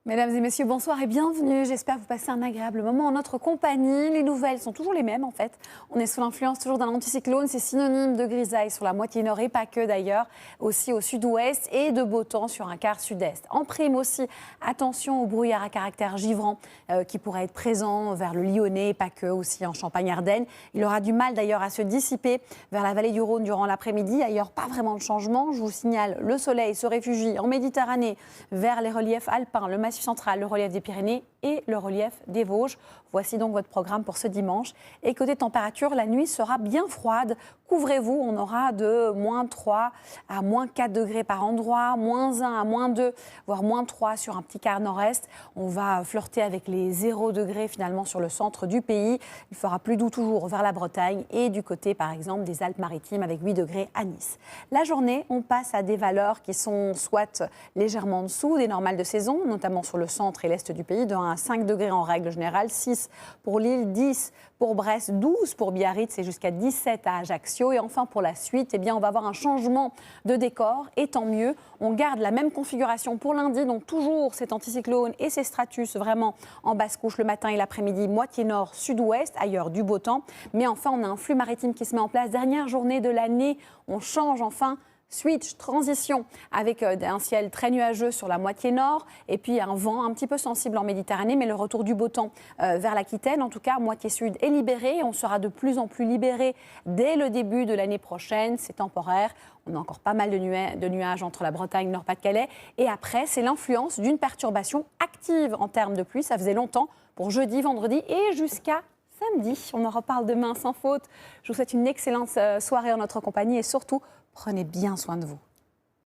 Mesdames et messieurs, bonsoir et bienvenue. J'espère que vous passez un agréable moment en notre compagnie. Les nouvelles sont toujours les mêmes en fait. On est sous l'influence toujours d'un anticyclone, c'est synonyme de grisaille sur la moitié nord et pas que d'ailleurs, aussi au sud-ouest et de beau temps sur un quart sud-est. En prime aussi, attention au brouillard à caractère givrant qui pourrait être présent vers le Lyonnais et pas que, aussi en Champagne-Ardenne. Il aura du mal d'ailleurs à se dissiper vers la vallée du Rhône durant l'après-midi. Ailleurs, pas vraiment de changement. Je vous signale, le soleil se réfugie en Méditerranée vers les reliefs alpins, le massif central, le relief des Pyrénées et le relief des Vosges. Voici donc votre programme pour ce dimanche. Et côté température, la nuit sera bien froide. Couvrez-vous, on aura de -3 à -4 degrés par endroit, -1 à -2, voire -3 sur un petit quart nord-est. On va flirter avec les 0 degrés finalement sur le centre du pays. Il fera plus doux toujours vers la Bretagne et du côté par exemple des Alpes-Maritimes avec 8 degrés à Nice. La journée, on passe à des valeurs qui sont soit légèrement en dessous des normales de saison, notamment sur le centre et l'est du pays, de 1 à 5 degrés en règle générale, 6 pour Lille, 10 pour Brest, 12 pour Biarritz et jusqu'à 17 à Ajaccio. Et enfin pour la suite, eh bien, on va avoir un changement de décor et tant mieux. On garde la même configuration pour lundi, donc toujours cet anticyclone et ces stratus vraiment en basse couche le matin et l'après-midi, moitié nord, sud-ouest, ailleurs du beau temps. Mais enfin, on a un flux maritime qui se met en place. Dernière journée de l'année, on change enfin. Switch, transition avec un ciel très nuageux sur la moitié nord et puis un vent un petit peu sensible en Méditerranée, mais le retour du beau temps vers l'Aquitaine, en tout cas moitié sud est libéré. On sera de plus en plus libéré dès le début de l'année prochaine, c'est temporaire. On a encore pas mal de nuages entre la Bretagne, Nord-Pas-de-Calais et après c'est l'influence d'une perturbation active en termes de pluie. Ça faisait longtemps pour jeudi, vendredi et jusqu'à samedi. On en reparle demain sans faute. Je vous souhaite une excellente soirée en notre compagnie et surtout, prenez bien soin de vous.